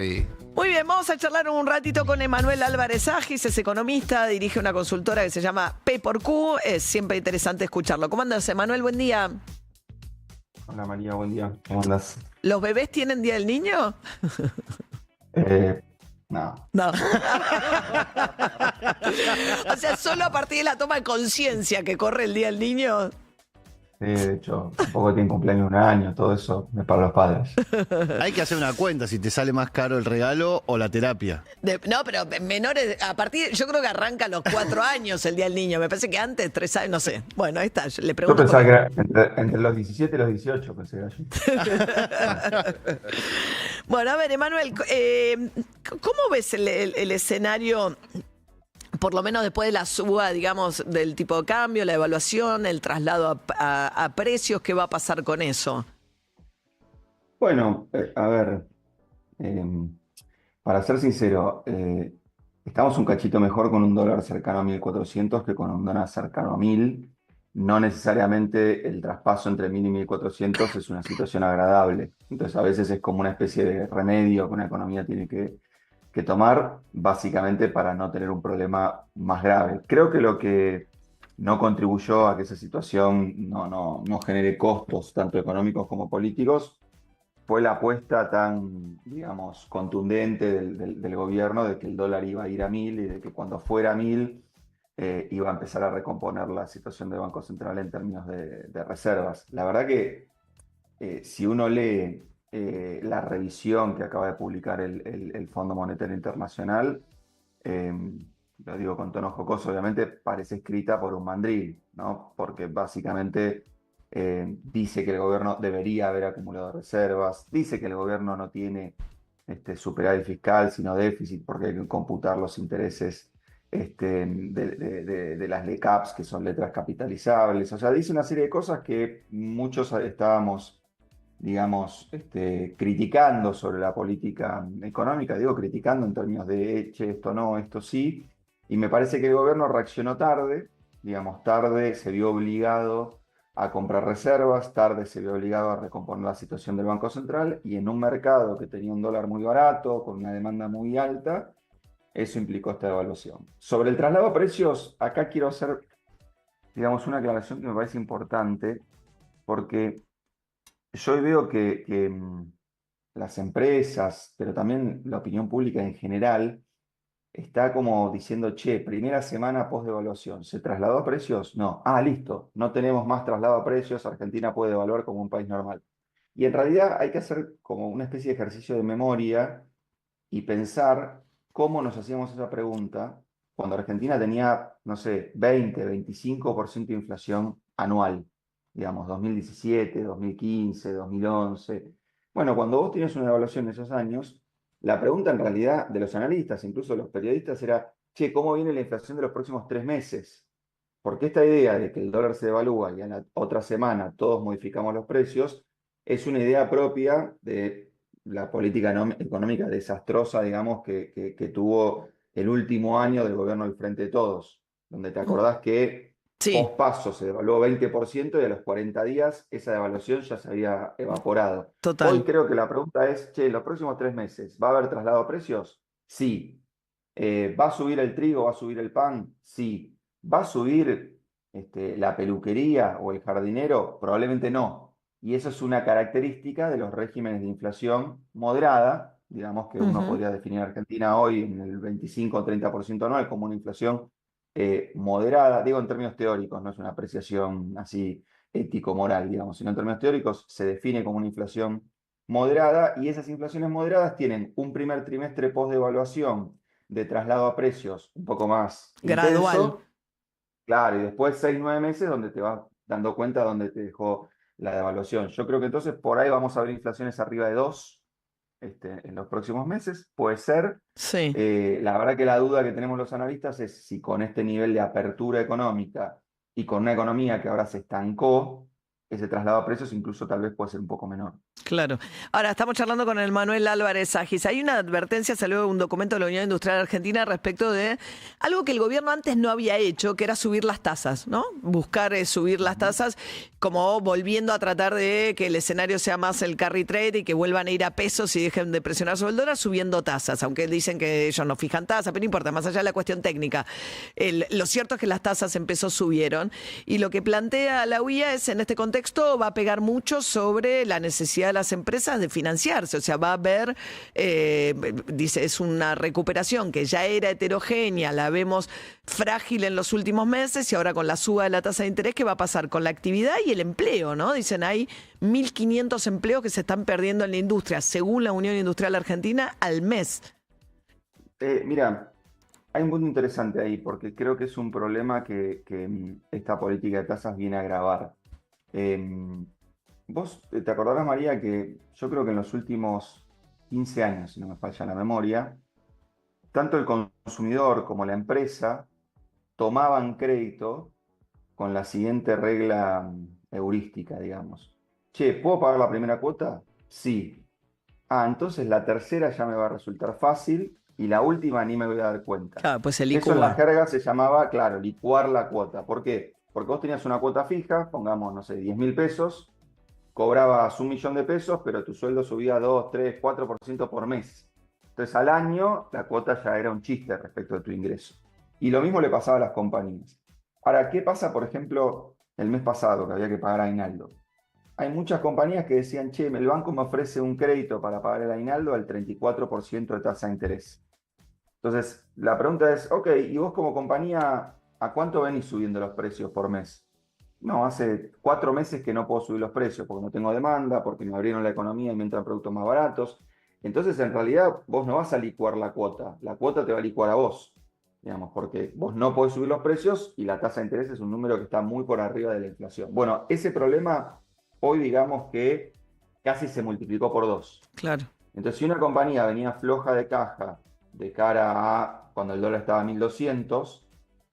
Sí. Muy bien, vamos a charlar un ratito con Emanuel Álvarez Agis, es economista, dirige una consultora que se llama P por Q. Es siempre interesante escucharlo. ¿Cómo andas, Emanuel? Buen día. Hola María, buen día. ¿Cómo andas? ¿Los bebés tienen Día del Niño? Eh, no, No. O sea, solo a partir de la toma de conciencia que corre el Día del Niño. de hecho, tampoco tienen cumpleaños un año, todo eso es para los padres. Hay que hacer una cuenta si te sale más caro el regalo o la terapia. No, pero menores, a partir, yo creo que arranca a los 4 años el Día del Niño. Me parece que antes, 3 años, no sé. Bueno, ahí está, yo le Yo pregunto. pensaba que era entre los 17 y los 18, pensé que era yo. Bueno, a ver, Emanuel, ¿cómo ves el escenario, por lo menos después de la suba, digamos, del tipo de cambio, la evaluación, el traslado a precios? ¿Qué va a pasar con eso? Bueno, a ver, eh, para ser sincero, estamos un cachito mejor con un dólar cercano a 1.400 que con un dólar cercano a 1.000. No necesariamente el traspaso entre 1.000 y 1.400 es una situación agradable. Entonces, a veces es como una especie de remedio que una economía tiene que tomar, básicamente para no tener un problema más grave. Creo que lo que no contribuyó a que esa situación no genere costos, tanto económicos como políticos, fue la apuesta tan, digamos, contundente del gobierno de que el dólar iba a ir a 1.000 y de que cuando fuera a 1.000 iba a empezar a recomponer la situación del Banco Central en términos de reservas. La verdad que si uno lee la revisión que acaba de publicar el Fondo Monetario Internacional, eh, lo digo con tono jocoso, obviamente parece escrita por un mandril, ¿no? Porque básicamente dice que el gobierno debería haber acumulado reservas, dice que el gobierno no tiene superávit fiscal, sino déficit, porque hay que computar los intereses de las LECAPs, que son letras capitalizables. O sea, dice una serie de cosas que muchos estábamos, digamos, criticando sobre la política económica, digo criticando en términos de, che, esto no, esto sí, y me parece que el gobierno reaccionó tarde, digamos, tarde, se vio obligado a comprar reservas, tarde se vio obligado a recomponer la situación del Banco Central, y en un mercado que tenía un dólar muy barato, con una demanda muy alta, eso implicó esta devaluación. Sobre el traslado a precios, acá quiero hacer, digamos, una aclaración que me parece importante, porque yo hoy veo que las empresas, pero también la opinión pública en general, está como diciendo, che, primera semana post-devaluación, ¿se trasladó a precios? No. Ah, listo, no tenemos más traslado a precios, Argentina puede devaluar como un país normal. Y en realidad hay que hacer como una especie de ejercicio de memoria y pensar cómo nos hacíamos esa pregunta cuando Argentina tenía, no sé, 20, 25% de inflación anual, digamos, 2017, 2015, 2011. Bueno, cuando vos tienes una evaluación de esos años, la pregunta en realidad de los analistas, incluso de los periodistas, era, che, ¿cómo viene la inflación de los próximos 3 meses? Porque esta idea de que el dólar se devalúa y en la otra semana todos modificamos los precios, es una idea propia de la política económica desastrosa, digamos, que tuvo el último año del gobierno del Frente de Todos, donde te acordás que Sí, post paso se devaluó 20% y a los 40 días esa devaluación ya se había evaporado. Hoy total. creo que la pregunta es, che, los próximos 3 meses, ¿va a haber traslado a precios? Sí. ¿Va a subir el trigo? ¿Va a subir el pan? Sí. ¿Va a subir la peluquería o el jardinero? Probablemente no. Y eso es una característica de los regímenes de inflación moderada, digamos que uno Ujú. podría definir a Argentina hoy en el 25 o 30% anual como una inflación moderada, digo en términos teóricos, no es una apreciación así ético-moral, digamos, sino en términos teóricos se define como una inflación moderada y esas inflaciones moderadas tienen un primer trimestre post-devaluación de traslado a precios un poco más Gradual. intenso, claro, y después 6, 9 meses donde te vas dando cuenta dónde te dejó la devaluación. Yo creo que entonces por ahí vamos a ver inflaciones arriba de 2 en los próximos meses, puede ser. Sí. La verdad que la duda que tenemos los analistas es si con este nivel de apertura económica y con una economía que ahora se estancó, ese traslado a precios incluso tal vez puede ser un poco menor. Claro. Ahora, estamos charlando con el Manuel Álvarez Agis. Hay una advertencia, salió un documento de la Unión Industrial Argentina respecto de algo que el gobierno antes no había hecho, que era subir las tasas, ¿no? Buscar subir las tasas, como volviendo a tratar de que el escenario sea más el carry trade y que vuelvan a ir a pesos y dejen de presionar sobre el dólar subiendo tasas, aunque dicen que ellos no fijan tasas, pero no importa, más allá de la cuestión técnica. Lo cierto es que las tasas en pesos subieron y lo que plantea la UIA es, en este contexto, va a pegar mucho sobre la necesidad de las empresas de financiarse, o sea, va a haber, dice, es una recuperación que ya era heterogénea, la vemos frágil en los últimos meses y ahora con la suba de la tasa de interés, ¿qué va a pasar con la actividad y el empleo? ¿No? Dicen, hay 1.500 empleos que se están perdiendo en la industria, según la Unión Industrial Argentina, al mes. Mira, hay un punto interesante ahí, porque creo que es un problema que esta política de tasas viene a agravar. Vos te acordarás, María, que yo creo que en los últimos 15 años, si no me falla la memoria, tanto el consumidor como la empresa tomaban crédito con la siguiente regla heurística, digamos. Che, ¿puedo pagar la primera cuota? Sí. Ah, entonces la tercera ya me va a resultar fácil y la última ni me voy a dar cuenta. Claro, pues el Eso en la licúa. jerga se llamaba, claro, licuar la cuota. ¿Por qué? Porque vos tenías una cuota fija, pongamos, no sé, 10.000 pesos, cobrabas 1.000.000 de pesos, pero tu sueldo subía 2, 3, 4% por mes. Entonces al año la cuota ya era un chiste respecto de tu ingreso. Y lo mismo le pasaba a las compañías. Ahora, ¿qué pasa, por ejemplo, el mes pasado que había que pagar aguinaldo? Hay muchas compañías que decían, che, el banco me ofrece un crédito para pagar el aguinaldo al 34% de tasa de interés. Entonces, la pregunta es, ok, ¿y vos como compañía a cuánto venís subiendo los precios por mes? No, hace 4 meses que no puedo subir los precios porque no tengo demanda, porque me abrieron la economía y me entran productos más baratos. Entonces, en realidad, vos no vas a licuar la cuota te va a licuar a vos, digamos, porque vos no podés subir los precios y la tasa de interés es un número que está muy por arriba de la inflación. Bueno, ese problema hoy digamos que casi se multiplicó por 2. Claro. Entonces, si una compañía venía floja de caja de cara a cuando el dólar estaba a 1.200,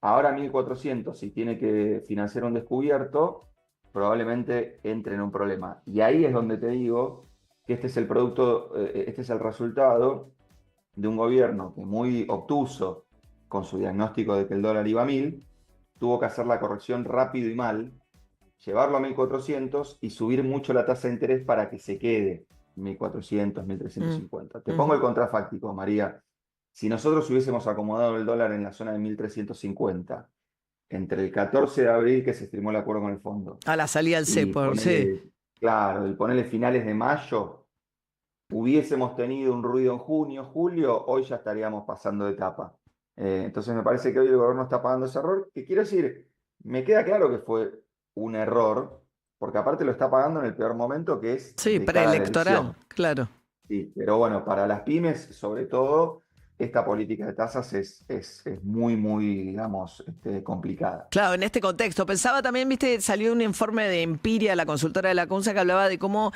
ahora a 1.400, si tiene que financiar un descubierto, probablemente entre en un problema. Y ahí es donde te digo que este es el producto, este es el resultado de un gobierno que muy obtuso con su diagnóstico de que el dólar iba a 1.000, tuvo que hacer la corrección rápido y mal, llevarlo a 1.400 y subir mucho la tasa de interés para que se quede 1.400, 1.350. Te pongo el contrafáctico, María. Si nosotros hubiésemos acomodado el dólar en la zona de 1.350, entre el 14 de abril, que se firmó el acuerdo con el fondo, A la salida del y CEPOR, sí. claro, y ponerle finales de mayo, hubiésemos tenido un ruido en junio, julio, hoy ya estaríamos pasando de etapa. Entonces me parece que hoy el gobierno está pagando ese error, que quiero decir, me queda claro que fue un error, porque aparte lo está pagando en el peor momento, que es Sí, de cara a la preelectoral, elección. claro. Sí, pero bueno, para las pymes, sobre todo, esta política de tasas es muy, muy, digamos, complicada. Claro, en este contexto. Pensaba también, viste, salió un informe de Empiria, la consultora de la CUNSA, que hablaba de cómo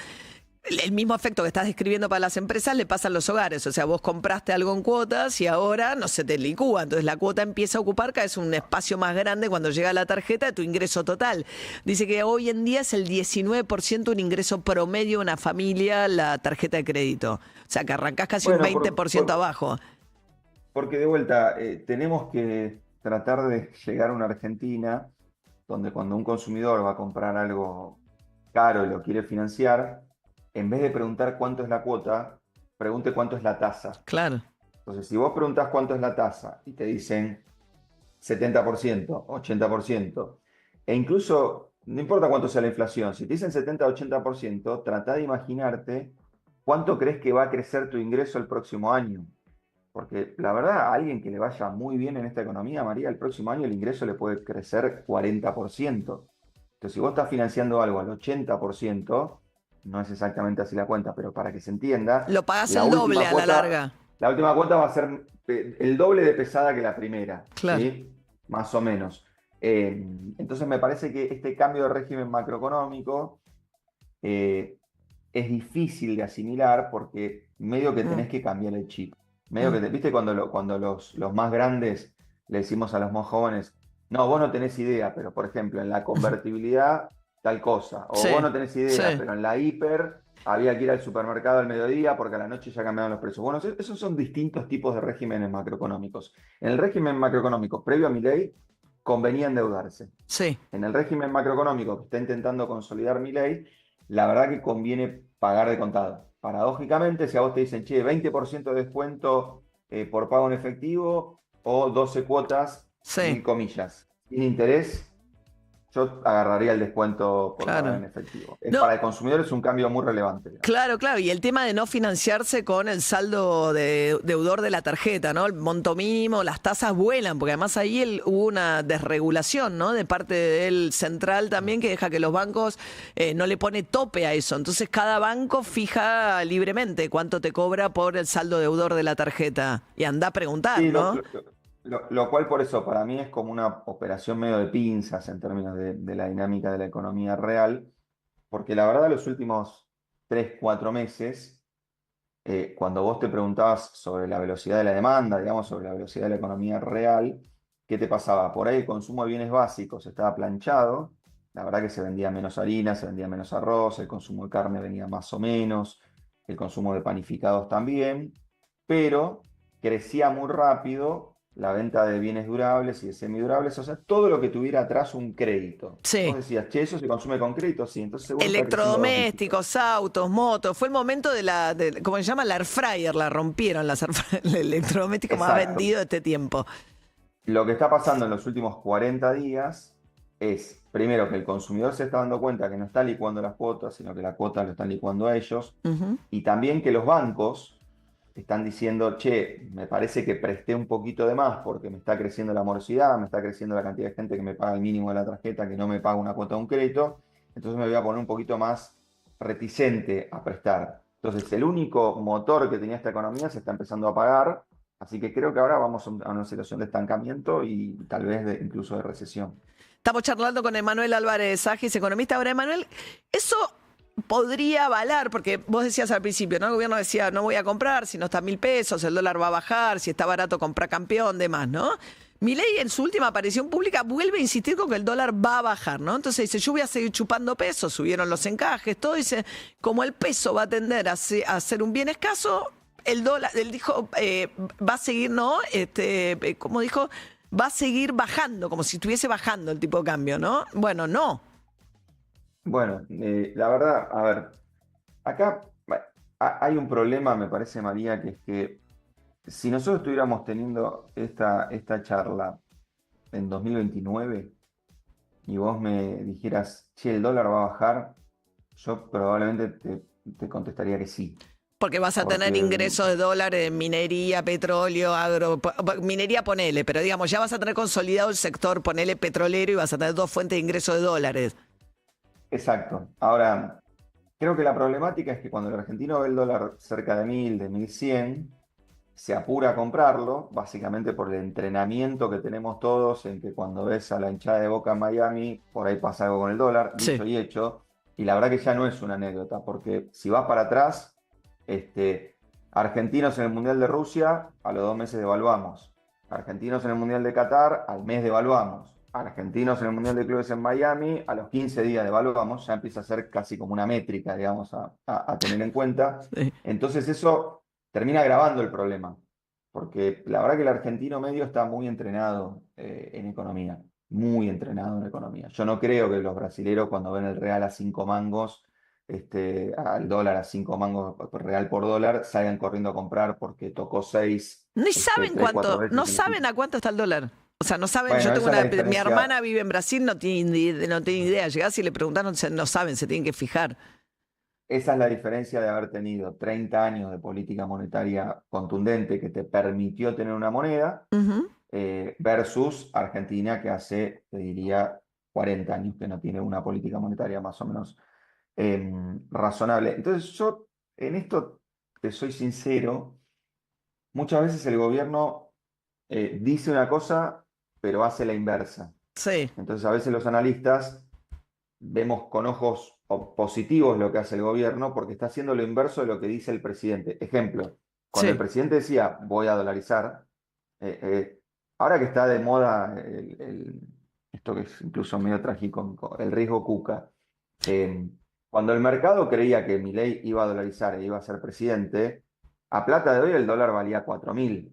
el mismo efecto que estás describiendo para las empresas le pasa a los hogares. O sea, vos compraste algo en cuotas y ahora no se te licúa. Entonces la cuota empieza a ocupar cada vez un espacio más grande cuando llega la tarjeta de tu ingreso total. Dice que hoy en día es el 19% un ingreso promedio de una familia la tarjeta de crédito. O sea, que arrancás casi Bueno, un 20% abajo. porque de vuelta, tenemos que tratar de llegar a una Argentina donde cuando un consumidor va a comprar algo caro y lo quiere financiar, en vez de preguntar cuánto es la cuota, pregunte cuánto es la tasa. Claro. Entonces, si vos preguntás cuánto es la tasa y te dicen 70%, 80%, e incluso, no importa cuánto sea la inflación, si te dicen 70-80%, trata de imaginarte cuánto crees que va a crecer tu ingreso el próximo año. Porque la verdad, a alguien que le vaya muy bien en esta economía, María, el próximo año el ingreso le puede crecer 40%. Entonces, si vos estás financiando algo al 80%, no es exactamente así la cuenta, pero para que se entienda, Lo pagás la el última doble a la cuota, larga. la última cuota va a ser el doble de pesada que la primera, Claro. ¿sí? Más o menos. Entonces me parece que este cambio de régimen macroeconómico es difícil de asimilar porque medio que tenés que cambiar el chip. Medio que ¿viste cuando los más grandes le decimos a los más jóvenes, no, vos no tenés idea, pero por ejemplo, en la convertibilidad tal cosa. O Sí, vos no tenés sí. idea, pero en la hiper había que ir al supermercado al mediodía porque a la noche ya cambiaban los precios. Bueno, esos son distintos tipos de regímenes macroeconómicos. En el régimen macroeconómico previo a Milei convenía endeudarse. Sí. En el régimen macroeconómico que está intentando consolidar Milei, la verdad que conviene pagar de contado. Paradójicamente, si a vos te dicen, che, 20% de descuento por pago en efectivo o 12 cuotas, Sí, 1000 comillas, sin interés, yo agarraría el descuento por pagar claro. en efectivo. No, Para el consumidor es un cambio muy relevante, digamos. claro, claro. Y el tema de no financiarse con el saldo deudor de la tarjeta, ¿no? El monto mínimo, las tasas vuelan, porque además ahí hubo una desregulación, ¿no? De parte del central también que deja que los bancos no le pone tope a eso. Entonces cada banco fija libremente cuánto te cobra por el saldo deudor de la tarjeta. Y anda a preguntar, Sí, ¿no? lo cual por eso para mí es como una operación medio de pinzas en términos de la dinámica de la economía real, porque la verdad los últimos 3 4 meses, cuando vos te preguntabas sobre la velocidad de la demanda, digamos, sobre la velocidad de la economía real, ¿qué te pasaba? Por ahí el consumo de bienes básicos estaba planchado, la verdad que se vendía menos harina, se vendía menos arroz, el consumo de carne venía más o menos, el consumo de panificados también, pero crecía muy rápido la venta de bienes durables y de semidurables, o sea, todo lo que tuviera atrás un crédito. Sí. Vos decías, che, eso se consume con crédito, sí, entonces seguro está creciendo dos dígitos. Electrodomésticos, autos, motos. Fue el momento ¿cómo se llama? La air fryer, la rompieron, el electrodoméstico más Exacto. vendido de este tiempo. Lo que está pasando en los últimos 40 días es, primero, que el consumidor se está dando cuenta que no está licuando las cuotas, sino que las cuotas lo están licuando a ellos, Ujú. y también que los bancos están diciendo, che, me parece que presté un poquito de más porque me está creciendo la morosidad, me está creciendo la cantidad de gente que me paga el mínimo de la tarjeta, que no me paga una cuota de un crédito, entonces me voy a poner un poquito más reticente a prestar. Entonces, el único motor que tenía esta economía se está empezando a apagar. Así que creo que ahora vamos a una situación de estancamiento y tal vez incluso de recesión. Estamos charlando con Emanuel Álvarez Agis, economista. Ahora, Emanuel, eso podría avalar, porque vos decías al principio, ¿no? El gobierno decía, no voy a comprar, si no está a 1.000 pesos, el dólar va a bajar, si está barato, compra campeón, demás, ¿no? Milei en su última aparición pública vuelve a insistir con que el dólar va a bajar, ¿no? Entonces dice, yo voy a seguir chupando pesos, subieron los encajes, todo, dice, como el peso va a tender a ser un bien escaso, el dólar, él dijo, va a seguir, ¿no? ¿Cómo dijo? Va a seguir bajando, como si estuviese bajando el tipo de cambio, ¿no? Bueno, no. Bueno, la verdad, a ver, acá hay un problema, me parece, María, que es que si nosotros estuviéramos teniendo esta charla en 2029 y vos me dijeras, che, el dólar va a bajar, yo probablemente te contestaría que sí. Porque vas a tener Porque ingresos de dólares en minería, petróleo, minería ponele, pero digamos, ya vas a tener consolidado el sector, ponele petrolero y vas a tener dos fuentes de ingresos de dólares. exacto. Ahora, creo que la problemática es que cuando el argentino ve el dólar cerca de 1000, de 1100, se apura a comprarlo, básicamente por el entrenamiento que tenemos todos en que cuando ves a la hinchada de Boca en Miami, por ahí pasa algo con el dólar, Sí. dicho y hecho. Y la verdad que ya no es una anécdota, porque si vas para atrás, argentinos en el Mundial de Rusia, a los 2 meses devaluamos. Argentinos en el Mundial de Qatar, al mes devaluamos. Argentinos en el Mundial de Clubes en Miami, a los 15 días devaluamos. Ya empieza a ser casi como una métrica, digamos, a tener en cuenta. Sí. Entonces eso termina agravando el problema, porque la verdad que el argentino medio está muy entrenado en economía, muy entrenado en economía. Yo no creo que los brasileros cuando ven el real a 5 mangos, al dólar a 5 mangos real por dólar, salgan corriendo a comprar porque tocó 6 Ni saben 3, 4 cuánto, veces no en el saben piso. a cuánto está el dólar. O sea, no saben, yo Bueno, tengo esa es la mi diferencia. hermana vive en Brasil, no tiene idea. Llegás y le preguntaron, no saben, se tienen que fijar. Esa es la diferencia de haber tenido 30 años de política monetaria contundente que te permitió tener una moneda, Ujú. versus Argentina que hace, te diría, 40 años que no tiene una política monetaria más o menos razonable. Entonces yo en esto te soy sincero, muchas veces el gobierno dice una cosa, pero hace la inversa. Sí, Entonces a veces los analistas vemos con ojos positivos lo que hace el gobierno porque está haciendo lo inverso de lo que dice el presidente. Ejemplo, cuando el sí. presidente decía voy a dolarizar, eh, eh, ahora que está de moda esto que es incluso medio trágico, el riesgo Cuca, Eh, Cuando el mercado creía que Milei iba a dolarizar e iba a ser presidente, a plata de hoy el dólar valía 4.000.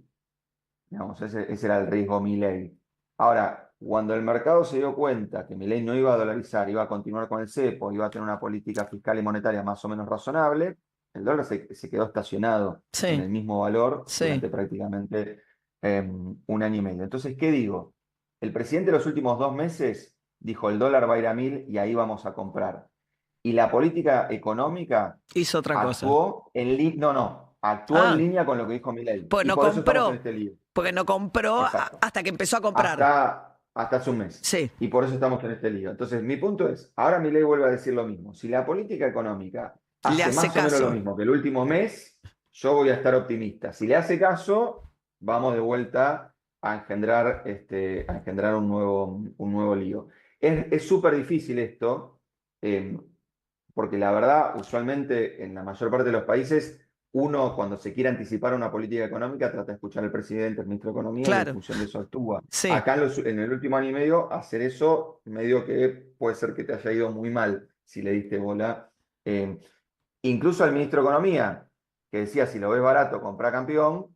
Digamos, ese era el riesgo Milei. Ahora, cuando el mercado se dio cuenta que Milei no iba a dolarizar, iba a continuar con el cepo, iba a tener una política fiscal y monetaria más o menos razonable, el dólar se quedó estacionado en Sí, el mismo valor sí. durante prácticamente un año y medio. Entonces, ¿qué digo? El presidente los últimos 2 meses dijo el dólar va a ir a 1.000 y ahí vamos a comprar. Y la política económica Hizo otra cosa. actuó en actuó en Ah, línea con lo que dijo Milei. pues Y no por eso estamos en compró. este lío. Porque no compró Exacto. hasta que empezó a comprar. Hasta hace un mes. Sí, Y por eso estamos en este lío. Entonces, mi punto es, ahora Milei vuelve a decir lo mismo. Si la política económica le hace hace más o menos lo caso. mismo que el último mes, yo voy a estar optimista. Si le hace caso, vamos de vuelta a engendrar un nuevo lío. Es súper difícil esto, eh, porque la verdad, usualmente en la mayor parte de los países, uno cuando se quiere anticipar una política económica trata de escuchar al presidente, al ministro de Economía, y en Claro, función de eso actúa. sí. Acá en el último año y medio, hacer eso, medio que puede ser que te haya ido muy mal si le diste bola. Eh, Incluso al ministro de Economía, que decía, si lo ves barato, compra campeón,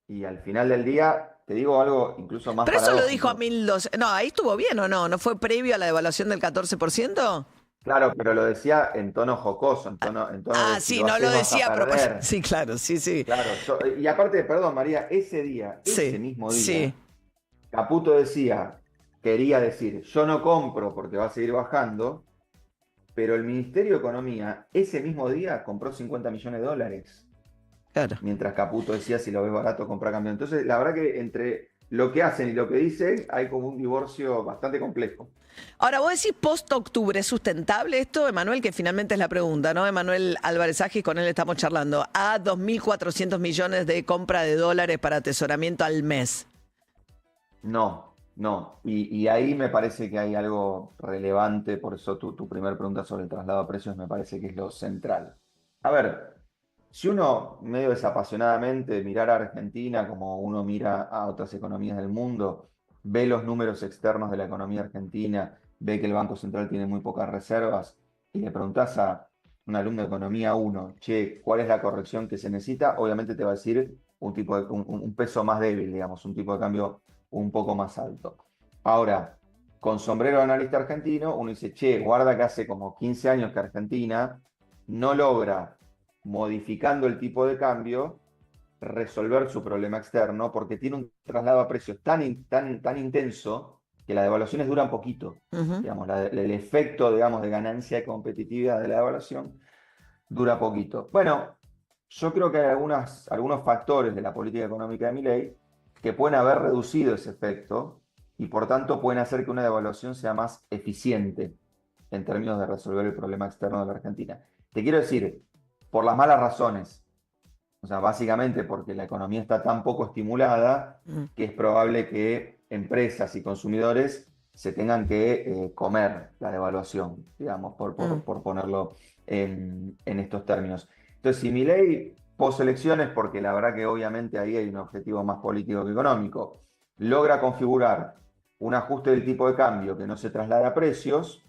y al final del día, te digo algo incluso más Pero eso lo dijo a paradójico. 1.200. No, ahí estuvo bien o no. ¿No fue previo a la devaluación del 14%? Claro, pero lo decía en tono jocoso, en tono de Ah, si sí, lo no lo haces vas a decía a propósito. perder. Sí, claro, sí, sí. Claro, y aparte, perdón, María, ese Sí, mismo sí. día, Caputo quería decir, yo no compro porque va a seguir bajando, pero el Ministerio de Economía ese mismo día compró 50 millones de dólares, Claro. mientras Caputo decía, si lo ves barato, compra cambio. Entonces, la verdad que entre lo que hacen y lo que dicen hay como un divorcio bastante complejo. Ahora, vos decís post-octubre, ¿es sustentable esto, Emanuel? Que finalmente es la pregunta, ¿no? Emanuel Álvarez Agis, con él estamos charlando. A 2.400 millones de compra de dólares para atesoramiento al mes. No, no. Y ahí me parece que hay algo relevante, por eso tu primera pregunta sobre el traslado a precios me parece que es lo central. A ver, si uno medio desapasionadamente mirar a Argentina como uno mira a otras economías del mundo, ve los números externos de la economía argentina, ve que el Banco Central tiene muy pocas reservas y le preguntás a un alumno de economía uno, che, ¿cuál es la corrección que se necesita? Obviamente te va a decir un peso más débil, digamos, un tipo de cambio un poco más alto. Ahora, con sombrero de analista argentino, uno dice, che, guarda que hace como 15 años que Argentina no logra, modificando el tipo de cambio, resolver su problema externo porque tiene un traslado a precios tan intenso que las devaluaciones duran poquito. Ujú. Digamos, el efecto, digamos, de ganancia de competitividad de la devaluación dura poquito. Bueno, yo creo que hay algunos factores de la política económica de Milei que pueden haber reducido ese efecto y por tanto pueden hacer que una devaluación sea más eficiente en términos de resolver el problema externo de la Argentina. Te quiero decir, por las malas razones, o sea, básicamente porque la economía está tan poco estimulada Mm, que es probable que empresas y consumidores se tengan que comer la devaluación, digamos, por, mm. por, por ponerlo en estos términos. Entonces, si Milei, post elecciones, porque la verdad que obviamente ahí hay un objetivo más político que económico, logra configurar un ajuste del tipo de cambio que no se traslade a precios,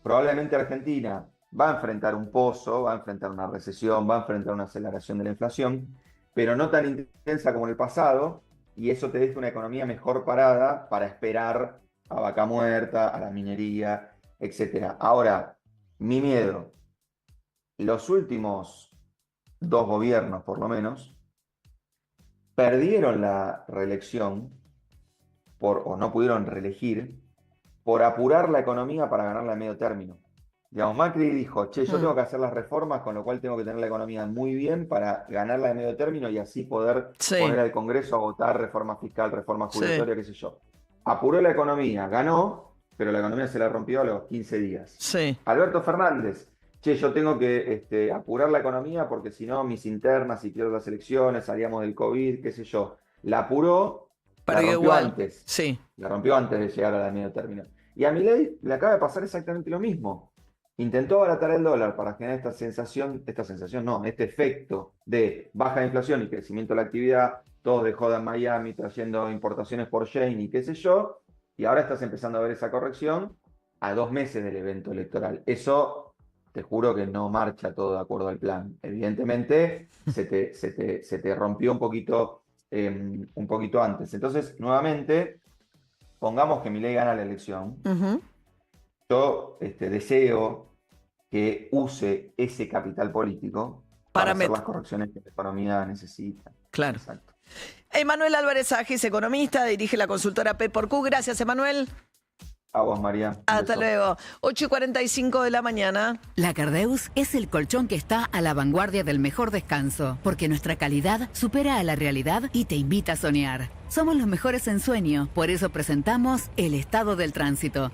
probablemente Argentina va a enfrentar un pozo, va a enfrentar una recesión, va a enfrentar una aceleración de la inflación, pero no tan intensa como en el pasado, y eso te deja una economía mejor parada para esperar a vaca muerta, a la minería, etc. Ahora, mi miedo, los últimos 2 gobiernos por lo menos, perdieron la reelección o no pudieron reelegir por apurar la economía para ganarla a medio término. Digamos, Macri dijo, che, yo Mm. tengo que hacer las reformas, con lo cual tengo que tener la economía muy bien para ganarla de medio término y así poder Sí, poner al Congreso a votar reforma fiscal, reforma sí, jubilatoria, qué sé yo. Apuró la economía, ganó, pero la economía se la rompió a los 15 días. sí. Alberto Fernández, che, yo tengo que apurar la economía porque si no, mis internas, si pierdo las elecciones, salíamos del COVID, qué sé yo. La apuró, la Perdió rompió igual. antes. Sí. La rompió antes de llegar a la de medio término. Y a Milei le acaba de pasar exactamente lo mismo. Intentó abaratar el dólar para generar este efecto de baja inflación y crecimiento de la actividad, todos de joda en Miami trayendo importaciones por Shane y qué sé yo, y ahora estás empezando a ver esa corrección a 2 meses del evento electoral. Eso te juro que no marcha todo de acuerdo al plan. Evidentemente, se te rompió un poquito antes. Entonces, nuevamente, pongamos que Milei gana la elección. Ujú. Yo deseo que use ese capital político para hacer las correcciones que la economía necesita. Claro. Exacto. Emanuel Álvarez Agis, economista, dirige la consultora P4Q. Gracias, Emanuel. A vos, María. Un Hasta beso. luego. 8:45 de la mañana. La Cardeus es el colchón que está a la vanguardia del mejor descanso, porque nuestra calidad supera a la realidad y te invita a soñar. Somos los mejores en sueño, por eso presentamos El Estado del Tránsito.